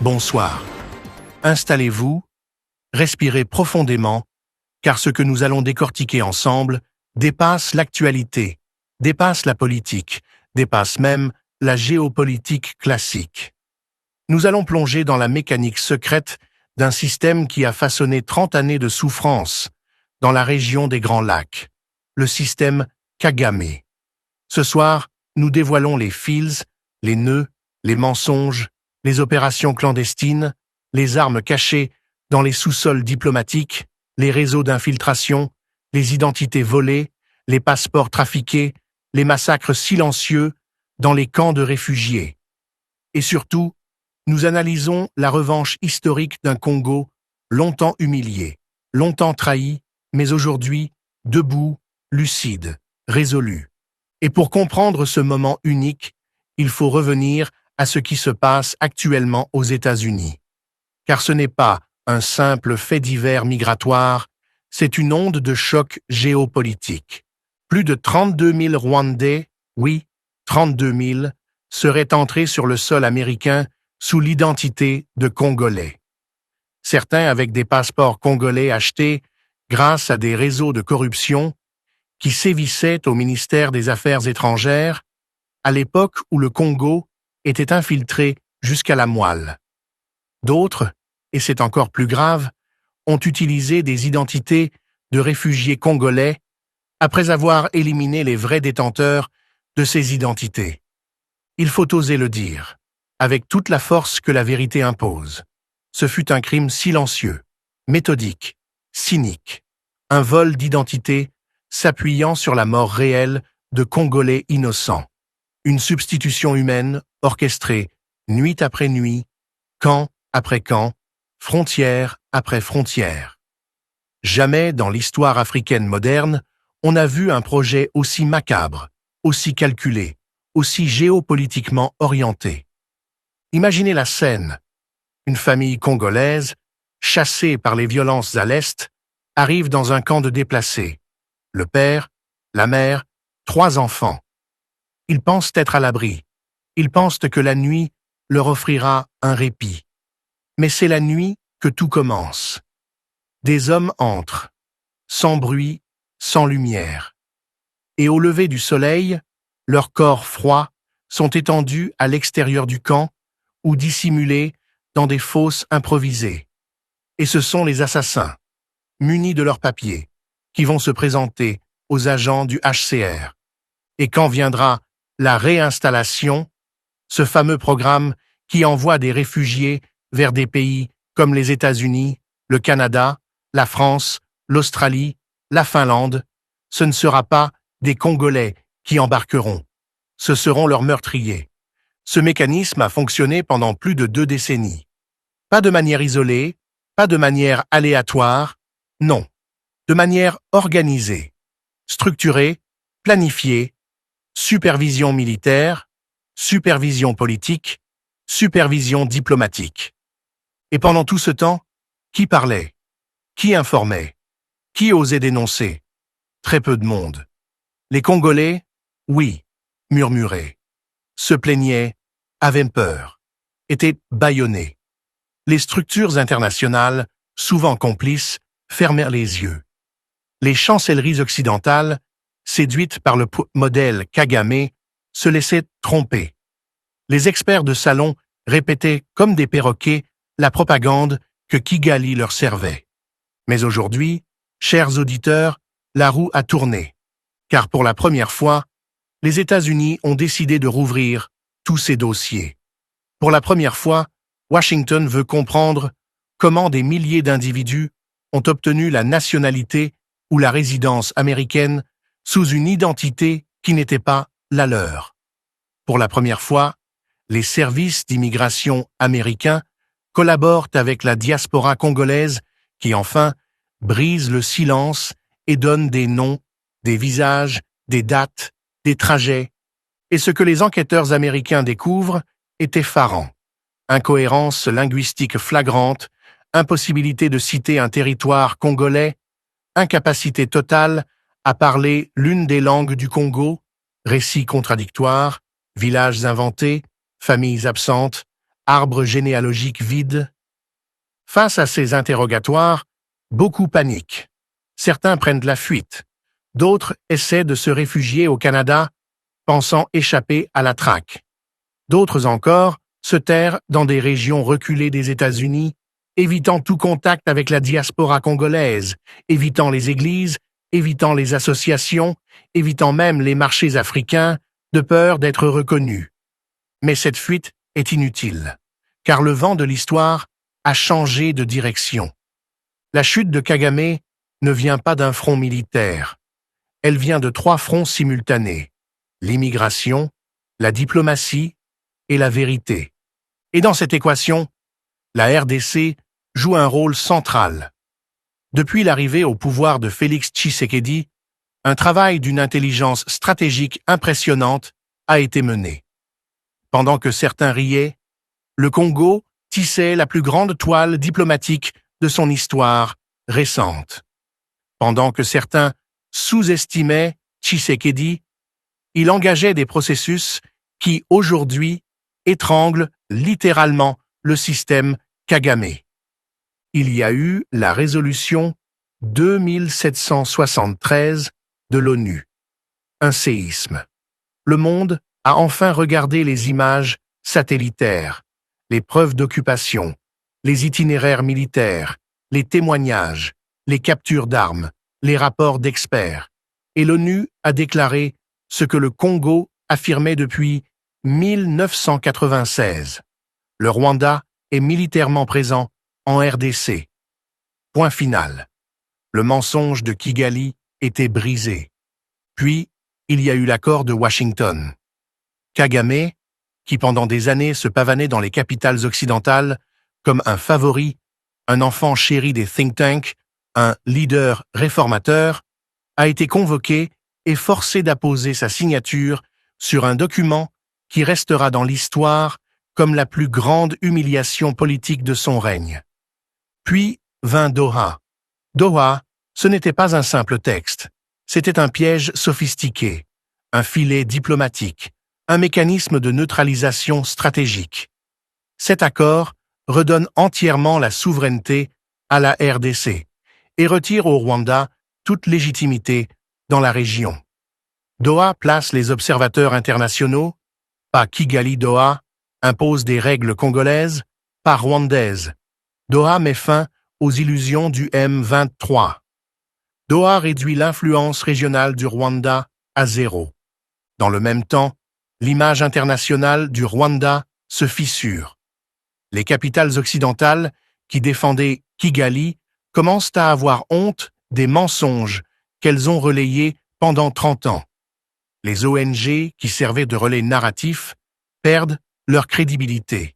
Bonsoir. Installez-vous, respirez profondément, car ce que nous allons décortiquer ensemble dépasse l'actualité, dépasse la politique, dépasse même la géopolitique classique. Nous allons plonger dans la mécanique secrète d'un système qui a façonné 30 années de souffrance dans la région des Grands Lacs, le système Kagame. Ce soir, nous dévoilons les fils, les nœuds, les mensonges, les opérations clandestines, les armes cachées dans les sous-sols diplomatiques, les réseaux d'infiltration, les identités volées, les passeports trafiqués, les massacres silencieux dans les camps de réfugiés. Et surtout, nous analysons la revanche historique d'un Congo longtemps humilié, longtemps trahi, mais aujourd'hui debout, lucide, résolu. Et pour comprendre ce moment unique, il faut revenir à ce qui se passe actuellement aux États-Unis. Car ce n'est pas un simple fait divers migratoire, c'est une onde de choc géopolitique. Plus de 32 000 Rwandais, oui, 32 000, seraient entrés sur le sol américain sous l'identité de Congolais. Certains avec des passeports congolais achetés grâce à des réseaux de corruption qui sévissaient au ministère des Affaires étrangères à l'époque où le Congo était infiltré jusqu'à la moelle. D'autres, et c'est encore plus grave, ont utilisé des identités de réfugiés congolais après avoir éliminé les vrais détenteurs de ces identités. Il faut oser le dire, avec toute la force que la vérité impose. Ce fut un crime silencieux, méthodique, cynique, un vol d'identité s'appuyant sur la mort réelle de Congolais innocents. Une substitution humaine orchestrée nuit après nuit, camp après camp, frontière après frontière. Jamais dans l'histoire africaine moderne, on n'a vu un projet aussi macabre, aussi calculé, aussi géopolitiquement orienté. Imaginez la scène. Une famille congolaise, chassée par les violences à l'Est, arrive dans un camp de déplacés. Le père, la mère, 3 enfants. Ils pensent être à l'abri. Ils pensent que la nuit leur offrira un répit. Mais c'est la nuit que tout commence. Des hommes entrent, sans bruit, sans lumière. Et au lever du soleil, leurs corps froids sont étendus à l'extérieur du camp ou dissimulés dans des fosses improvisées. Et ce sont les assassins, munis de leurs papiers, qui vont se présenter aux agents du HCR. Et quand viendra la réinstallation, ce fameux programme qui envoie des réfugiés vers des pays comme les États-Unis, le Canada, la France, l'Australie, la Finlande, ce ne sera pas des Congolais qui embarqueront. Ce seront leurs meurtriers. Ce mécanisme a fonctionné pendant plus de 2 décennies. Pas de manière isolée, pas de manière aléatoire, non, de manière organisée, structurée, planifiée, supervision militaire, supervision politique, supervision diplomatique. Et pendant tout ce temps, qui parlait? Qui informait? Qui osait dénoncer? Très peu de monde. Les Congolais, oui, murmuraient, se plaignaient, avaient peur, étaient bâillonnés. Les structures internationales, souvent complices, fermèrent les yeux. Les chancelleries occidentales, séduites par le modèle Kagame, se laissaient tromper. Les experts de salon répétaient comme des perroquets la propagande que Kigali leur servait. Mais aujourd'hui, chers auditeurs, la roue a tourné, car pour la première fois, les États-Unis ont décidé de rouvrir tous ces dossiers. Pour la première fois, Washington veut comprendre comment des milliers d'individus ont obtenu la nationalité ou la résidence américaine sous une identité qui n'était pas la leur. Pour la première fois, les services d'immigration américains collaborent avec la diaspora congolaise qui, enfin, brise le silence et donne des noms, des visages, des dates, des trajets. Et ce que les enquêteurs américains découvrent est effarant. Incohérence linguistique flagrante, impossibilité de citer un territoire congolais, incapacité totale à parler l'une des langues du Congo, récits contradictoires, villages inventés, familles absentes, arbre généalogique vide. Face à ces interrogatoires, beaucoup paniquent. Certains prennent la fuite. D'autres essaient de se réfugier au Canada, pensant échapper à la traque. D'autres encore se terrent dans des régions reculées des États-Unis, évitant tout contact avec la diaspora congolaise, évitant les églises, évitant les associations, évitant même les marchés africains, de peur d'être reconnus. Mais cette fuite est inutile, car le vent de l'histoire a changé de direction. La chute de Kagame ne vient pas d'un front militaire. Elle vient de 3 fronts simultanés: l'immigration, la diplomatie et la vérité. Et dans cette équation, la RDC joue un rôle central. Depuis l'arrivée au pouvoir de Félix Tshisekedi, un travail d'une intelligence stratégique impressionnante a été mené. Pendant que certains riaient, le Congo tissait la plus grande toile diplomatique de son histoire récente. Pendant que certains sous-estimaient Tshisekedi, il engageait des processus qui, aujourd'hui, étranglent littéralement le système Kagame. Il y a eu la résolution 2773 de l'ONU. Un séisme. Le monde a enfin regardé les images satellitaires, les preuves d'occupation, les itinéraires militaires, les témoignages, les captures d'armes, les rapports d'experts, et l'ONU a déclaré ce que le Congo affirmait depuis 1996. Le Rwanda est militairement présent en RDC. Point final. Le mensonge de Kigali était brisé. Puis, il y a eu l'accord de Washington. Kagame, qui pendant des années se pavanait dans les capitales occidentales comme un favori, un enfant chéri des think tanks, un leader réformateur, a été convoqué et forcé d'apposer sa signature sur un document qui restera dans l'histoire comme la plus grande humiliation politique de son règne. Puis vint Doha. Doha, ce n'était pas un simple texte, c'était un piège sophistiqué, un filet diplomatique, un mécanisme de neutralisation stratégique. Cet accord redonne entièrement la souveraineté à la RDC et retire au Rwanda toute légitimité dans la région. Doha place les observateurs internationaux, pas Kigali-Doha, impose des règles congolaises, pas rwandaises. Doha met fin aux illusions du M23. Doha réduit l'influence régionale du Rwanda à 0. Dans le même temps, l'image internationale du Rwanda se fissure. Les capitales occidentales, qui défendaient Kigali, commencent à avoir honte des mensonges qu'elles ont relayés pendant 30 ans. Les ONG, qui servaient de relais narratifs, perdent leur crédibilité.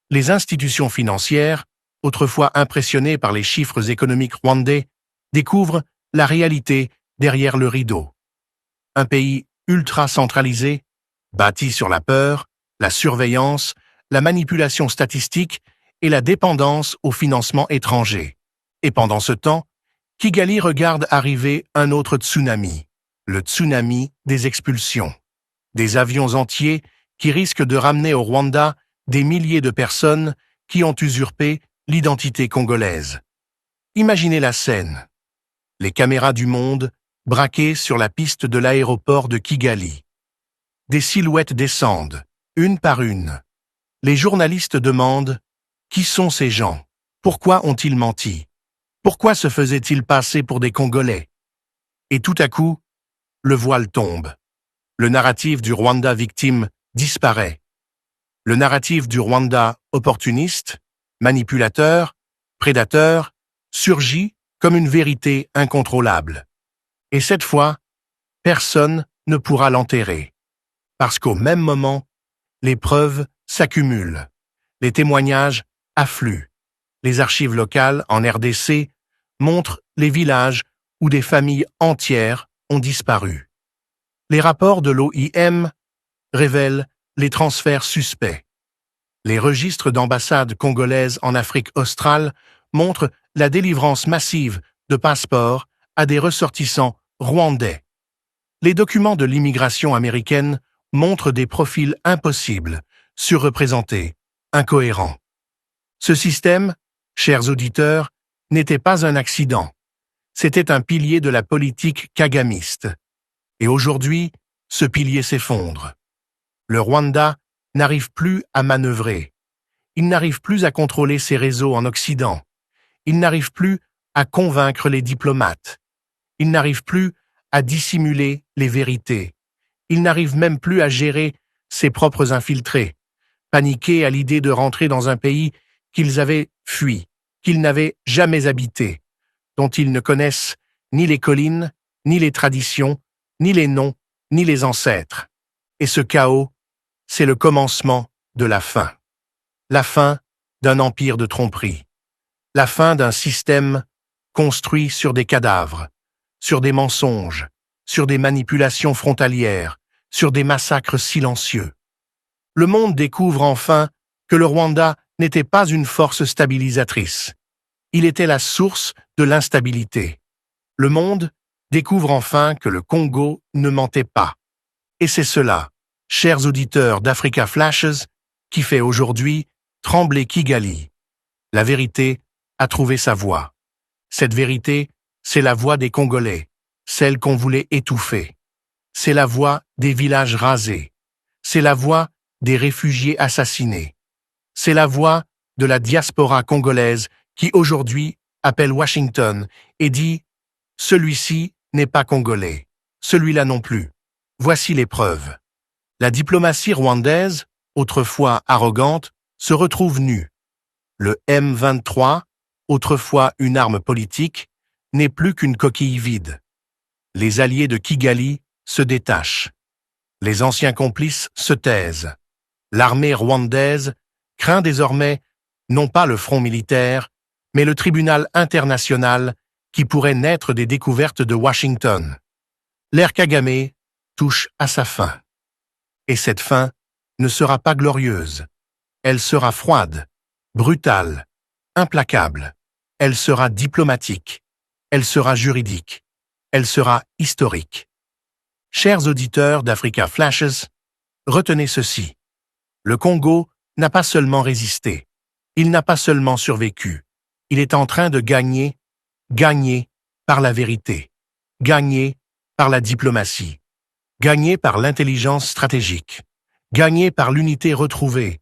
Les institutions financières, autrefois impressionnées par les chiffres économiques rwandais, découvrent la réalité derrière le rideau. Un pays ultra centralisé, bâti sur la peur, la surveillance, la manipulation statistique et la dépendance au financement étranger. Et pendant ce temps, Kigali regarde arriver un autre tsunami, le tsunami des expulsions. Des avions entiers qui risquent de ramener au Rwanda des milliers de personnes qui ont usurpé l'identité congolaise. Imaginez la scène. Les caméras du monde braquées sur la piste de l'aéroport de Kigali. Des silhouettes descendent, une par une. Les journalistes demandent « Qui sont ces gens? Pourquoi ont-ils menti? Pourquoi se faisaient-ils passer pour des Congolais ?» Et tout à coup, le voile tombe. Le narratif du Rwanda victime disparaît. Le narratif du Rwanda opportuniste, manipulateur, prédateur, surgit comme une vérité incontrôlable. Et cette fois, personne ne pourra l'enterrer. Parce qu'au même moment, les preuves s'accumulent, les témoignages affluent. Les archives locales en RDC montrent les villages où des familles entières ont disparu. Les rapports de l'OIM révèlent les transferts suspects. Les registres d'ambassades congolaises en Afrique australe montrent la délivrance massive de passeports à des ressortissants rwandais. Les documents de l'immigration américaine montrent des profils impossibles, surreprésentés, incohérent. Ce système, chers auditeurs, n'était pas un accident. C'était un pilier de la politique kagamiste. Et aujourd'hui, ce pilier s'effondre. Le Rwanda n'arrive plus à manœuvrer. Il n'arrive plus à contrôler ses réseaux en Occident. Il n'arrive plus à convaincre les diplomates. Il n'arrive plus à dissimuler les vérités. Il n'arrive même plus à gérer ses propres infiltrés, paniqués à l'idée de rentrer dans un pays qu'ils avaient fui, qu'ils n'avaient jamais habité, dont ils ne connaissent ni les collines, ni les traditions, ni les noms, ni les ancêtres. Et ce chaos, c'est le commencement de la fin. La fin d'un empire de tromperie. La fin d'un système construit sur des cadavres, sur des mensonges, sur des manipulations frontalières, sur des massacres silencieux. Le monde découvre enfin que le Rwanda n'était pas une force stabilisatrice. Il était la source de l'instabilité. Le monde découvre enfin que le Congo ne mentait pas. Et c'est cela, chers auditeurs d'Africa Flashes, qui fait aujourd'hui trembler Kigali. La vérité a trouvé sa voie. Cette vérité, c'est la voix des Congolais, celle qu'on voulait étouffer. C'est la voix des villages rasés. C'est la voix des réfugiés assassinés. C'est la voix de la diaspora congolaise qui aujourd'hui appelle Washington et dit « Celui-ci n'est pas congolais, celui-là non plus. Voici les preuves. » La diplomatie rwandaise, autrefois arrogante, se retrouve nue. Le M23, autrefois une arme politique, n'est plus qu'une coquille vide. Les alliés de Kigali se détachent. Les anciens complices se taisent. L'armée rwandaise craint désormais non pas le front militaire, mais le tribunal international qui pourrait naître des découvertes de Washington. L'ère Kagame touche à sa fin. Et cette fin ne sera pas glorieuse. Elle sera froide, brutale, implacable. Elle sera diplomatique. Elle sera juridique. Elle sera historique. Chers auditeurs d'Africa Flashes, retenez ceci. Le Congo n'a pas seulement résisté. Il n'a pas seulement survécu. Il est en train de gagner par la vérité, gagner par la diplomatie, gagner par l'intelligence stratégique, gagner par l'unité retrouvée.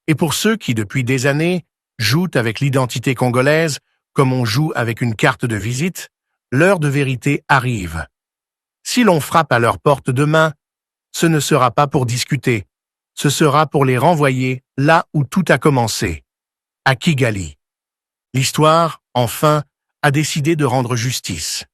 Et pour ceux qui, depuis des années, jouent avec l'identité congolaise comme on joue avec une carte de visite, l'heure de vérité arrive. Si l'on frappe à leur porte demain, ce ne sera pas pour discuter, ce sera pour les renvoyer là où tout a commencé, à Kigali. L'histoire, enfin, a décidé de rendre justice.